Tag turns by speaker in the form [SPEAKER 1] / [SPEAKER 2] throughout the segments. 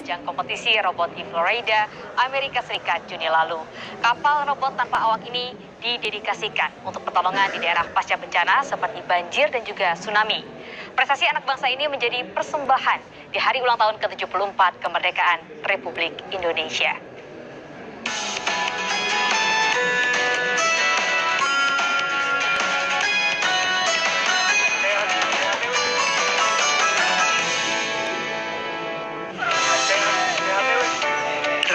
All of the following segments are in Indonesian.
[SPEAKER 1] ajang kompetisi robot di Florida, Amerika Serikat Juni lalu. Kapal robot tanpa awak ini didedikasikan untuk pertolongan di daerah pasca bencana seperti banjir dan juga tsunami. Prestasi anak bangsa ini menjadi persembahan di hari ulang tahun ke-74 kemerdekaan Republik Indonesia.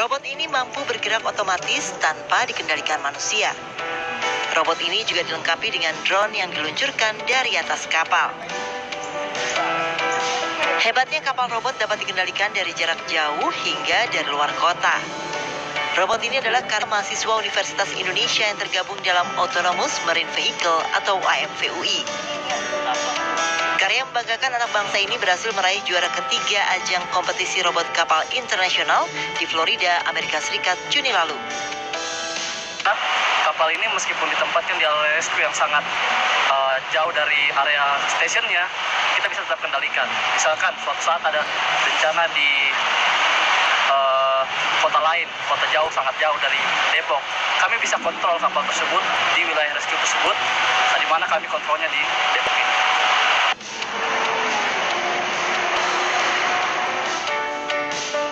[SPEAKER 2] Robot ini mampu bergerak otomatis tanpa dikendalikan manusia. Robot ini juga dilengkapi dengan drone yang diluncurkan dari atas kapal. Hebatnya kapal robot dapat dikendalikan dari jarak jauh hingga dari luar kota. Robot ini adalah karya mahasiswa Universitas Indonesia yang tergabung dalam Autonomous Marine Vehicle atau AMVUI. Karya yang membanggakan anak bangsa ini berhasil meraih juara ketiga ajang kompetisi robot kapal internasional di Florida, Amerika Serikat, Juni lalu.
[SPEAKER 3] Kapal ini meskipun ditempatkan di area rescue yang sangat jauh dari area stasiunnya, kita bisa tetap kendalikan. Misalkan suatu saat ada bencana di kota lain, kota jauh, sangat jauh dari Depok, kami bisa kontrol kapal tersebut di wilayah rescue tersebut, di mana kami kontrolnya di Depok ini.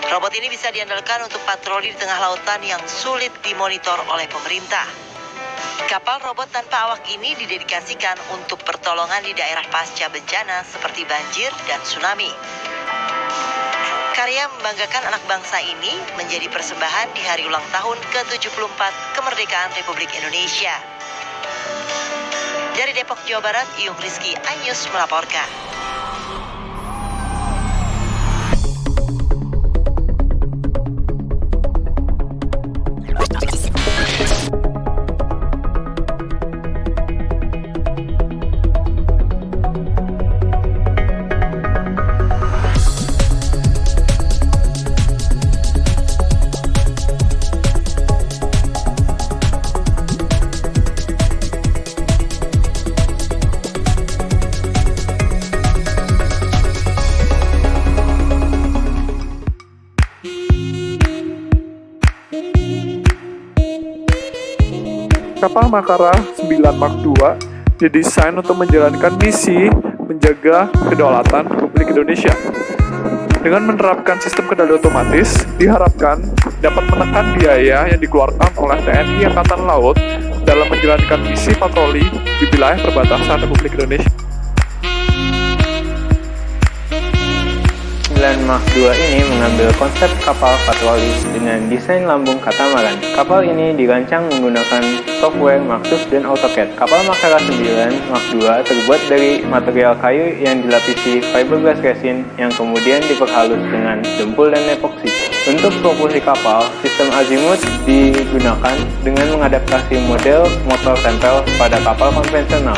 [SPEAKER 2] Robot ini bisa diandalkan untuk patroli di tengah lautan yang sulit dimonitor oleh pemerintah. Kapal robot tanpa awak ini didedikasikan untuk pertolongan di daerah pasca bencana seperti banjir dan tsunami. Karya membanggakan anak bangsa ini menjadi persembahan di hari ulang tahun ke-74 kemerdekaan Republik Indonesia. Dari Depok, Jawa Barat, Iyung Rizky, iNews melaporkan.
[SPEAKER 4] Kapal Makara 9 Mark II didesain untuk menjalankan misi menjaga kedaulatan Republik Indonesia. Dengan menerapkan sistem kendali otomatis, diharapkan dapat menekan biaya yang dikeluarkan oleh TNI Angkatan Laut dalam menjalankan misi patroli di wilayah perbatasan Republik Indonesia.
[SPEAKER 5] 9 Mark II ini mengambil konsep kapal patroli dengan desain lambung katamaran. Kapal ini dirancang menggunakan software Maxus dan AutoCAD. Kapal Makara 9 Mark II terbuat dari material kayu yang dilapisi fiberglass resin yang kemudian diperhalus dengan dempul dan epoksi. Untuk propulsi kapal, sistem azimut digunakan dengan mengadaptasi model motor tempel pada kapal konvensional.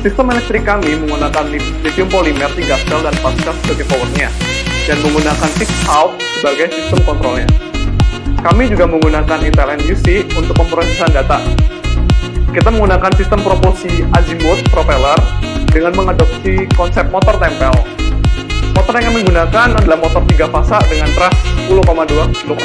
[SPEAKER 4] Sistem listrik kami menggunakan lithium polimer 3 sel dan 4 sel sebagai powernya, dan menggunakan 6 valve sebagai sistem kontrolnya. Kami juga menggunakan Intel NUC untuk pemrosesan data. Kita menggunakan sistem propulsi azimut propeller dengan mengadopsi konsep motor tempel. Motor yang kami gunakan adalah motor 3 fasa dengan thrust 10,2 kV.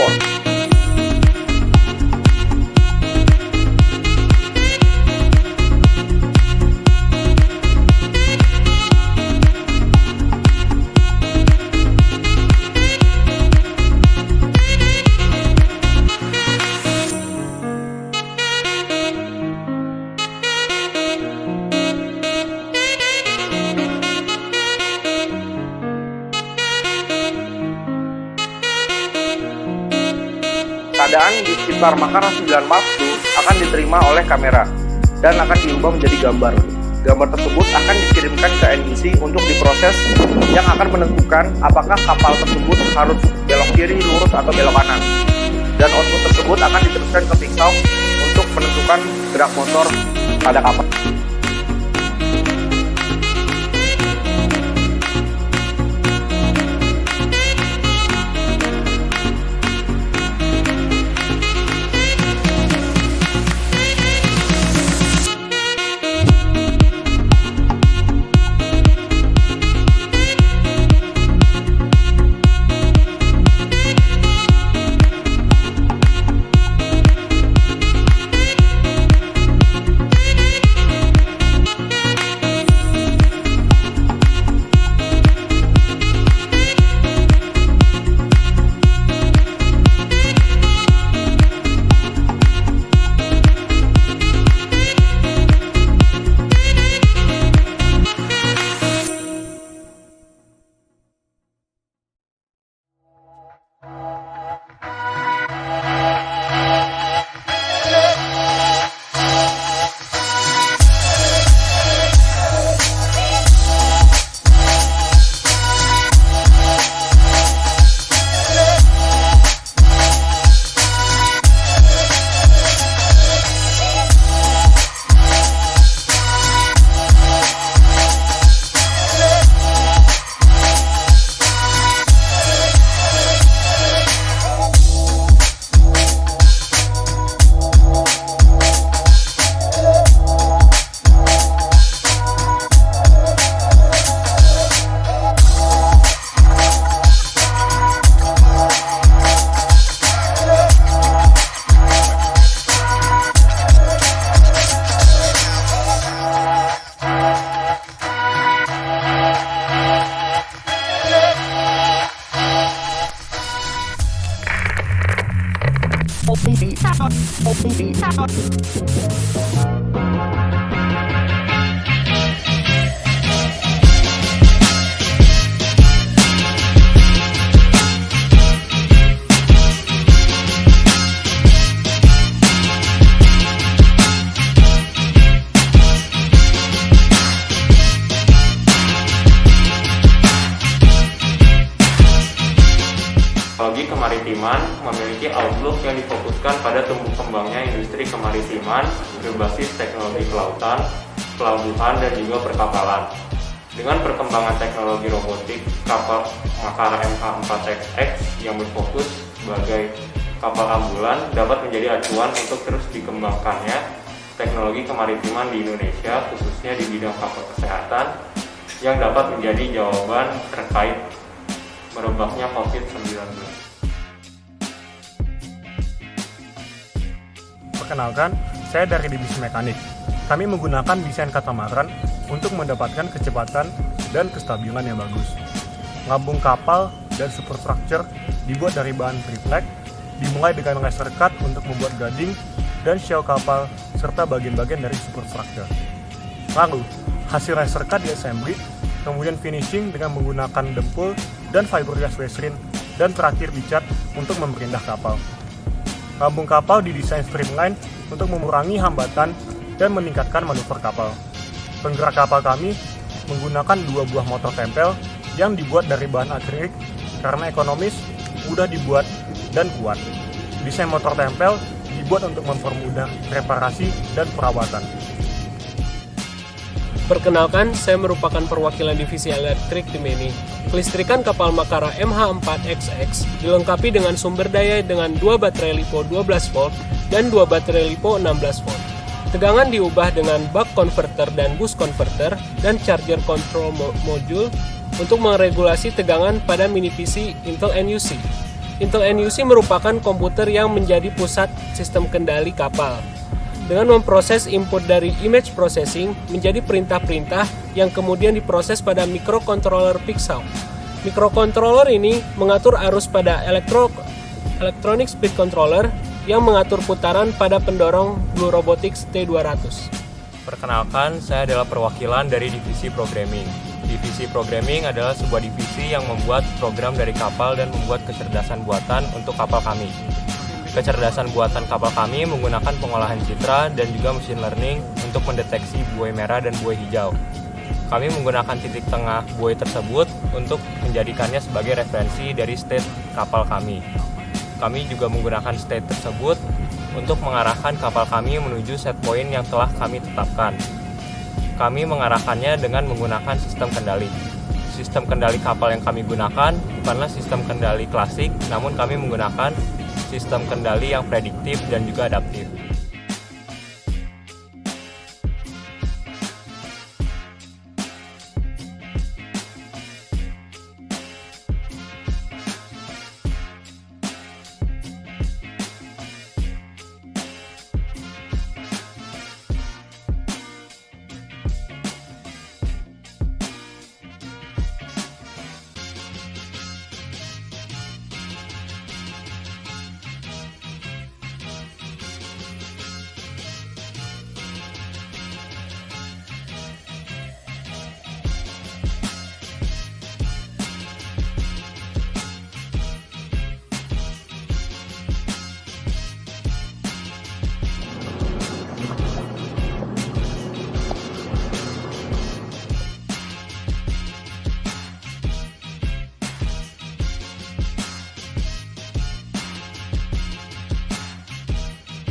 [SPEAKER 4] Keadaan di sekitar Makara 9 Mark II akan diterima oleh kamera dan akan diubah menjadi gambar. Gambar tersebut akan dikirimkan ke NEC untuk diproses yang akan menentukan apakah kapal tersebut harus belok kiri, lurus, atau belok kanan. Dan output tersebut akan diteruskan ke pixel untuk menentukan gerak motor pada kapal.
[SPEAKER 5] Teknologi kemaritiman memiliki outlook yang difokuskan pada tumbuh kembangnya industri kemaritiman berbasis teknologi kelautan, pelabuhan, dan juga perkapalan. Dengan perkembangan teknologi robotik, kapal Makara MH4XX yang berfokus sebagai kapal ambulan dapat menjadi acuan untuk terus dikembangkannya teknologi kemaritiman di Indonesia, khususnya di bidang kapal kesehatan, yang dapat menjadi jawaban terkait merebaknya COVID-19.
[SPEAKER 6] Perkenalkan, saya dari Divisi Mekanik. Kami menggunakan desain katamaran untuk mendapatkan kecepatan dan kestabilan yang bagus. Lambung kapal dan superstructure dibuat dari bahan triplek, dimulai dengan laser cut untuk membuat gading dan shell kapal, serta bagian-bagian dari superstructure. Lalu, hasil laser cut diassembly, kemudian finishing dengan menggunakan dempul dan fiberglass resin, dan terakhir dicat untuk memperindah kapal. Lambung kapal didesain streamline untuk mengurangi hambatan dan meningkatkan manuver kapal. Penggerak kapal kami menggunakan 2 buah motor tempel yang dibuat dari bahan akrilik karena ekonomis, mudah dibuat, dan kuat. Desain motor tempel dibuat untuk mempermudah reparasi dan perawatan.
[SPEAKER 7] Perkenalkan, saya merupakan perwakilan divisi elektrik tim ini. Kelistrikan kapal Makara MH4XX dilengkapi dengan sumber daya dengan 2 baterai LiPo 12 volt dan 2 baterai LiPo 16 volt. Tegangan diubah dengan buck converter dan boost converter dan charger control module untuk meregulasi tegangan pada mini PC Intel NUC. Intel NUC merupakan komputer yang menjadi pusat sistem kendali kapal, dengan memproses input dari image processing menjadi perintah-perintah yang kemudian diproses pada microcontroller Pixel. Microcontroller ini mengatur arus pada electronic speed controller yang mengatur putaran pada pendorong Blue Robotics T200.
[SPEAKER 5] Perkenalkan, saya adalah perwakilan dari divisi programming. Divisi programming adalah sebuah divisi yang membuat program dari kapal dan membuat kecerdasan buatan untuk kapal kami. Kecerdasan buatan kapal kami menggunakan pengolahan citra dan juga machine learning untuk mendeteksi buoy merah dan buoy hijau. Kami menggunakan titik tengah buoy tersebut untuk menjadikannya sebagai referensi dari state kapal kami. Kami juga menggunakan state tersebut untuk mengarahkan kapal kami menuju set point yang telah kami tetapkan. Kami mengarahkannya dengan menggunakan sistem kendali. Sistem kendali kapal yang kami gunakan bukanlah sistem kendali klasik, namun kami menggunakan sistem kendali yang prediktif dan juga adaptif.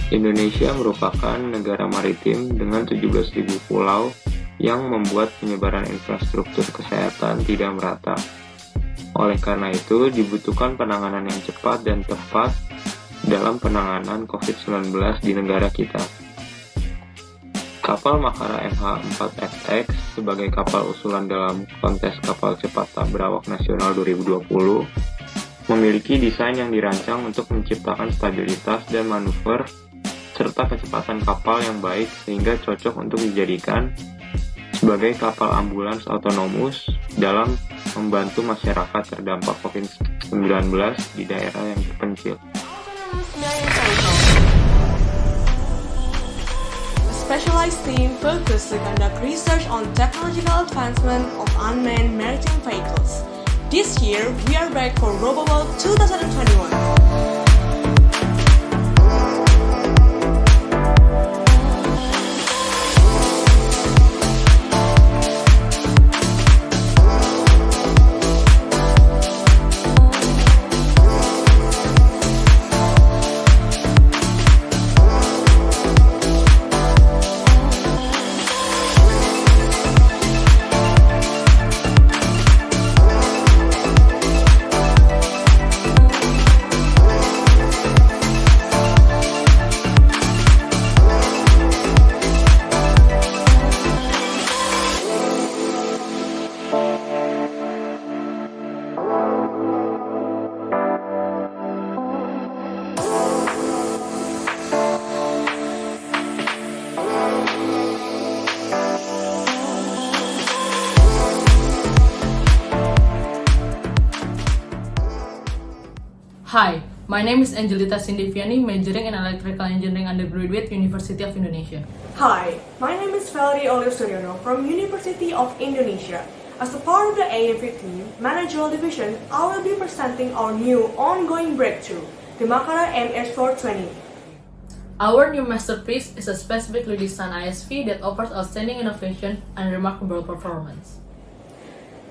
[SPEAKER 8] Indonesia merupakan negara maritim dengan 17.000 pulau yang membuat penyebaran infrastruktur kesehatan tidak merata. Oleh karena itu, dibutuhkan penanganan yang cepat dan tepat dalam penanganan COVID-19 di negara kita. Kapal Makara MH4XX sebagai kapal usulan dalam kontes kapal cepat tak berawak nasional 2020 memiliki desain yang dirancang untuk menciptakan stabilitas dan manuver serta kecepatan kapal yang baik sehingga cocok untuk dijadikan sebagai kapal ambulans otonomus dalam membantu masyarakat terdampak COVID-19 di daerah yang terpencil.
[SPEAKER 9] specialized team focused to conduct research on technological advancement of unmanned maritime vehicles. This year, we are back for RoboWorld 2021.
[SPEAKER 10] Hi, my name is Angelita Sindiviani, majoring in Electrical Engineering undergraduate, University of Indonesia.
[SPEAKER 9] Hi, my name is Valerie Olive Suryono from University of Indonesia. As a part of the AMV team, Managerial Division, I will be presenting our new ongoing breakthrough, the Makara MS420.
[SPEAKER 10] Our new masterpiece is a specifically designed ISV that offers outstanding innovation and remarkable performance.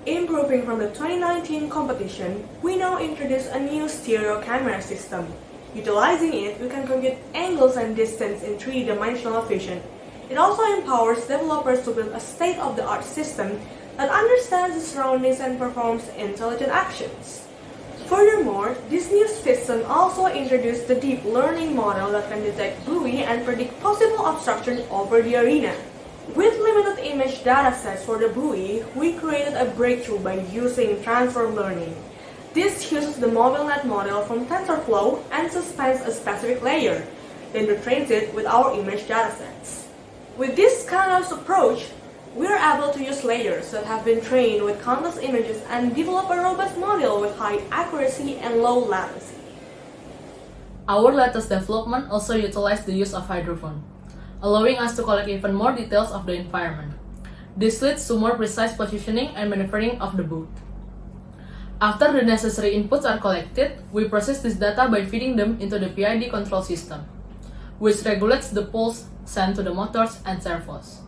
[SPEAKER 9] Improving from the 2019 competition, we now introduce a new stereo camera system. Utilizing it, we can compute angles and distance in three-dimensional vision. It also empowers developers to build a state-of-the-art system that understands the surroundings and performs intelligent actions. Furthermore, this new system also introduced the deep learning model that can detect buoy and predict possible obstruction over the arena. With limited image datasets for the buoy, we created a breakthrough by using transfer learning. This uses the MobileNet model from TensorFlow and suspends a specific layer, then retrains it with our image datasets. With this kind of approach, we are able to use layers that have been trained with countless images and develop a robust model with high accuracy and low latency.
[SPEAKER 10] Our latest development also utilized the use of hydrophone, allowing us to collect even more details of the environment. This leads to more precise positioning and maneuvering of the boat. After the necessary inputs are collected, we process this data by feeding them into the PID control system, which regulates the pulse sent to the motors and servos.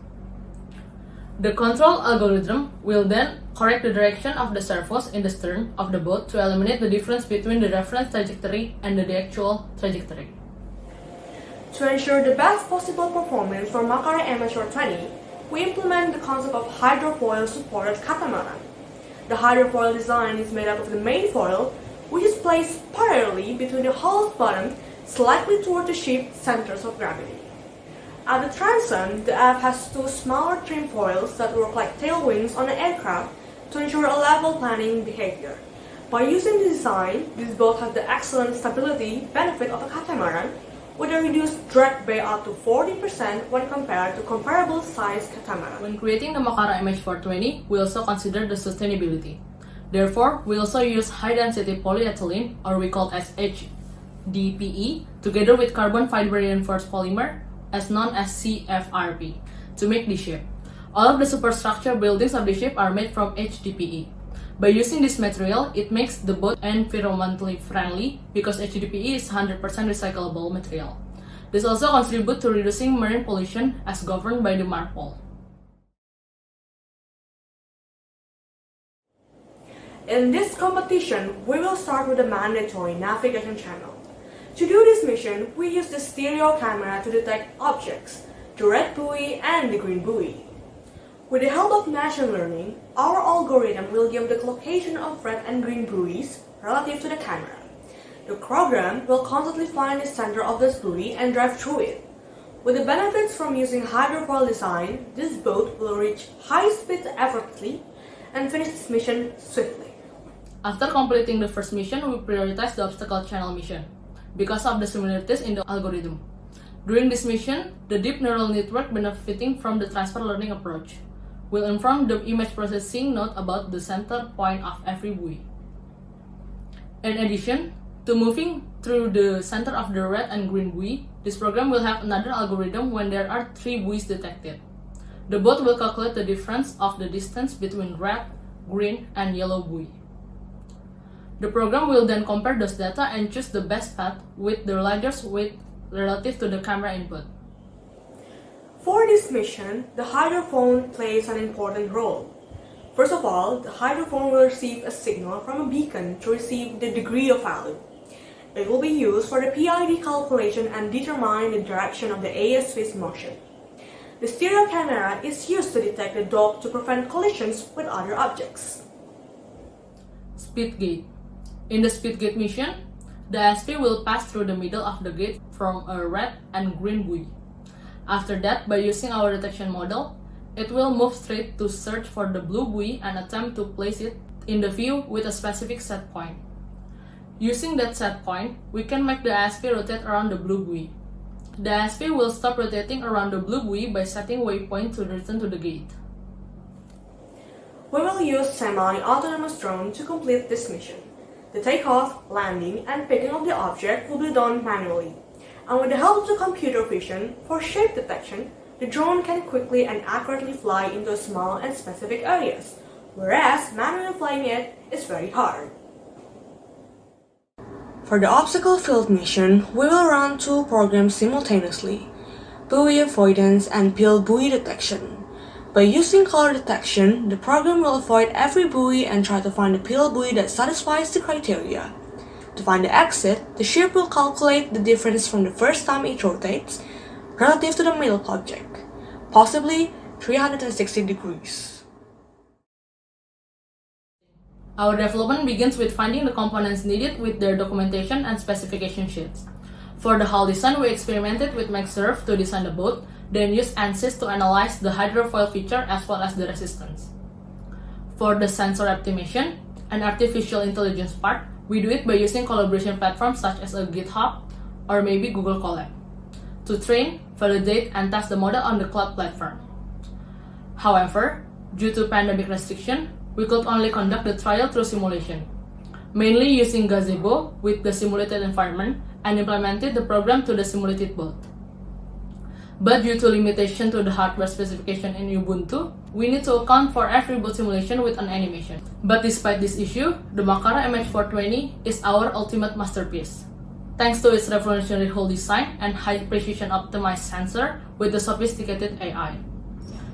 [SPEAKER 10] The control algorithm will then correct the direction of the servos in the stern of the boat to eliminate the difference between the reference trajectory and the actual trajectory.
[SPEAKER 9] To ensure the best possible performance for Makara MS420, we implement the concept of hydrofoil-supported catamaran. The hydrofoil design is made up of the main foil, which is placed parallelly between the hull's bottom, slightly toward the ship's centers of gravity. At the transom, the aft has two smaller trim foils that work like tail wings on an aircraft to ensure a level planning behavior. By using the design, this boat has the excellent stability benefit of a catamaran, with a reduced drag by up to 40% when compared to comparable size catamaran.
[SPEAKER 10] When creating the Makara MH420, we also consider the sustainability. Therefore, we also use high-density polyethylene, or we call as HDPE, together with carbon fiber reinforced polymer, as known as CFRP, to make the ship. All of the superstructure buildings of the ship are made from HDPE. By using this material, it makes the boat environmentally friendly because HDPE is 100% recyclable material. This also contributes to reducing marine pollution as governed by the MARPOL.
[SPEAKER 9] In this competition, we will start with the mandatory navigation channel. To do this mission, we use the stereo camera to detect objects, the red buoy and the green buoy. With the help of machine learning, our algorithm will give the location of red and green buoys relative to the camera. The program will constantly find the center of this buoy and drive through it. With the benefits from using hydrofoil design, this boat will reach high speed effortlessly and finish this mission swiftly.
[SPEAKER 10] After completing the first mission, we prioritize the obstacle channel mission because of the similarities in the algorithm. During this mission, the deep neural network benefiting from the transfer learning approach will inform the image processing node about the center point of every buoy. In addition to moving Through the center of the red and green buoy, this program will have another algorithm when there are 3 buoys detected. The bot will calculate the difference of the distance between red, green, and yellow buoy. The program will then compare those data and choose the best path with the largest weight relative to the camera input.
[SPEAKER 9] For this mission, the hydrophone plays an important role. First of all, the hydrophone will receive a signal from a beacon to receive the degree of value. It will be used for the PID calculation and determine the direction of the ASV's motion. The stereo camera is used to detect the dock to prevent collisions with other objects.
[SPEAKER 10] Speed gate. In the speed gate mission, the ASV will pass through the middle of the gate from a red and green buoy. After that, by using our detection model, it will move straight to search for the blue buoy and attempt to place it in the view with a specific set point. Using that set point, we can make the ASV rotate around the blue buoy. The ASV will stop rotating around the blue buoy by setting waypoint to return to the gate.
[SPEAKER 9] We will use semi-autonomous drone to complete this mission. The takeoff, landing, and picking of the object will be done manually. And with the help of the computer vision for shape detection, the drone can quickly and accurately fly into small and specific areas, whereas manually flying it is very hard. For the obstacle field mission, we will run 2 programs simultaneously, buoy avoidance and peel buoy detection. By using color detection, the program will avoid every buoy and try to find the peel buoy that satisfies the criteria. To find the exit, the ship will calculate the difference from the first time it rotates relative to the middle object, possibly 360 degrees.
[SPEAKER 10] Our development begins with finding the components needed with their documentation and specification sheets. For the hull design, we experimented with MagSurf to design the boat, then used ANSYS to analyze the hydrofoil feature as well as the resistance. For the sensor optimization and artificial intelligence part, we do it by using collaboration platforms such as a GitHub or maybe Google Colab to train, validate, and test the model on the cloud platform. However, due to pandemic restriction, we could only conduct the trial through simulation, mainly using Gazebo with the simulated environment and implemented the program to the simulated boat. But due to limitation to the hardware specification in Ubuntu, we need to account for every boat simulation with an animation. But despite this issue, the Makara MH420 is our ultimate masterpiece. Thanks to its revolutionary hull design and high precision optimized sensor with the sophisticated AI.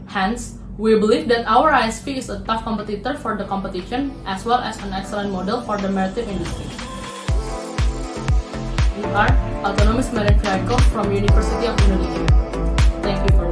[SPEAKER 10] Hence, we believe that our ISV is a tough competitor for the competition as well as an excellent model for the maritime industry. We are Autonomous Marine Vehicles from University of Indonesia. Thank you for